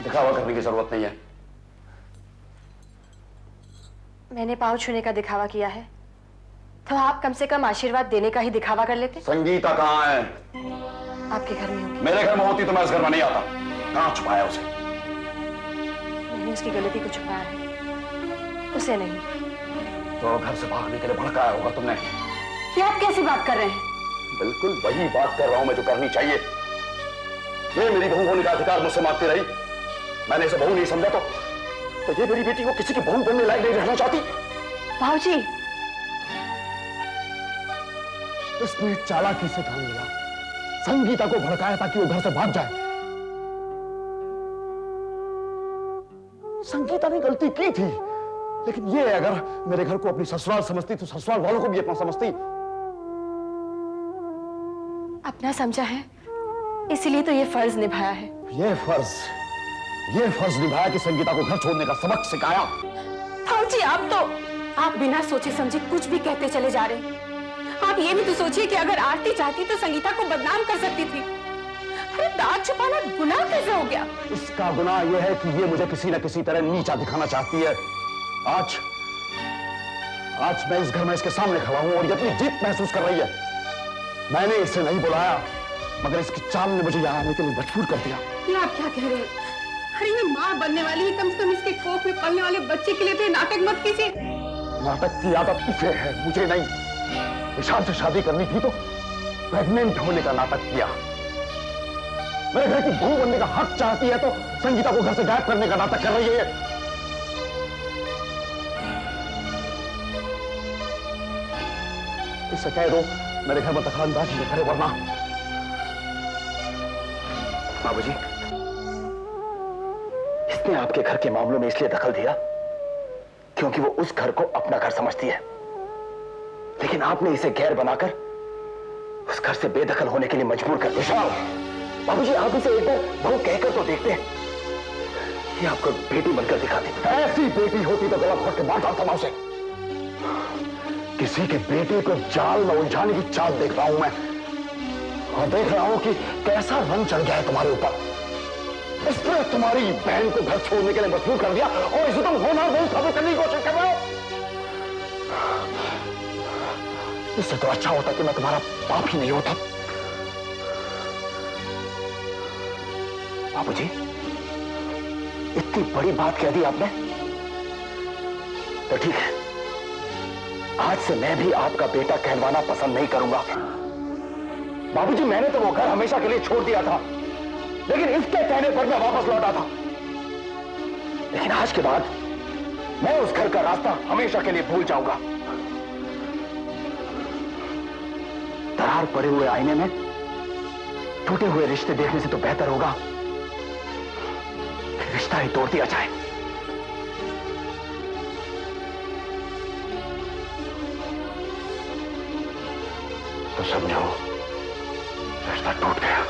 दिखावा करने की जरूरत नहीं है। मैंने पाँव छूने का दिखावा किया है तो आप कम से कम आशीर्वाद देने का ही दिखावा कर लेते। संगीता कहाँ है? आपके घर में होगी। मेरे घर में होती तो मैं इस घर में नहीं आता। कहाँ छुपाया उसे? मैंने उसकी गलती को छुपाया है, उसे नहीं। तो घर से भागने के लिए भड़काया होगा तुमने। ये आप कैसी बात कर रहे हैं? बिल्कुल वही बात कर रहा हूं मैं जो करनी चाहिए। ये मेरी बहू होने का अधिकार मुझसे मांगती रही, मैंने इसे बहू नहीं समझा तो ये मेरी बेटी को किसी की बहू बनने लायक नहीं रहना चाहती। भाऊजी, इसने चालाकी से काम लिया, संगीता को भड़काया ताकि वो घर से भाग जाए। संगीता ने गलती की थी, लेकिन ये अगर मेरे घर को अपनी ससुराल समझती तो ससुराल वालों को भी अपना समझती। अपना समझा है इसीलिए तो ये फर्ज निभाया है। ये फर्ज निभाया कि संगीता को घर छोड़ने का सबक सिखाया। भाऊजी, आप बिना सोचे समझे कुछ भी कहते चले जा रहे हैं। आप ये भी तो सोचिए कि अगर आरती चाहती तो संगीता को बदनाम कर सकती थी। अरे दाग छुपाना गुनाह कैसे हो गया? इसका गुनाह यह है कि ये मुझे किसी न किसी तरह नीचा दिखाना चाहती है। आज मैं इस घर में इसके सामने खड़ा हूं और ये अपनी जीत महसूस कर रही है। मैंने इसे नहीं बुलाया, मगर इसकी चाल ने मुझे यहां आने के लिए मजबूर कर दिया। ये आप क्या कह रहे हैं? अरे ये माँ बनने वाली है, कम से कम इसके कोख में पलने वाले बच्चे के लिए तो नाटक मत कीजिए। नाटक की आदत इसे है, मुझे नहीं। विशाल से शादी करनी थी तो प्रेग्नेंट होने का नाटक किया। मेरे घर की बहू बनने का हक चाहती है तो संगीता को घर से गायब करने का नाटक कर रही है। इससे कह दो मेरे घर में दखलंदाजी न करे, वरना। बाबूजी, इसने आपके घर के मामलों में इसलिए दखल दिया क्योंकि वो उस घर को अपना घर समझती है, लेकिन आपने इसे गैर बनाकर उस घर से बेदखल होने के लिए मजबूर कर दिया। बाबूजी, आप इसे एक बार बहू कहकर तो देखते हैं, ये आपको बेटी बनकर दिखाती। ऐसी बेटी होती तो गला घोट के मार डालता मैं उसे। किसी के बेटे को जाल में उलझाने की चाल देख रहा हूं मैं, और देख रहा हूं कि कैसा रंग चढ़ गया है तुम्हारे ऊपर। इसने तुम्हारी बहन को घर छोड़ने के लिए मजबूर कर दिया और इसे तुम होना नहीं साबित करने की कोशिश कर रहे हो। इससे तो अच्छा होता कि मैं तुम्हारा बाप ही नहीं होता। बाबूजी, इतनी बड़ी बात कह दी आपने, तो ठीक है, आज से मैं भी आपका बेटा कहलवाना पसंद नहीं करूंगा। बाबूजी, मैंने तो वो घर हमेशा के लिए छोड़ दिया था, लेकिन इसके कहने पर मैं वापस लौटा था। लेकिन आज के बाद मैं उस घर का रास्ता हमेशा के लिए भूल जाऊंगा। दरार पड़े हुए आईने में टूटे हुए रिश्ते देखने से तो बेहतर होगा कि रिश्ता ही तोड़ दिया जाए। तो समझो, रिश्ता टूट गया।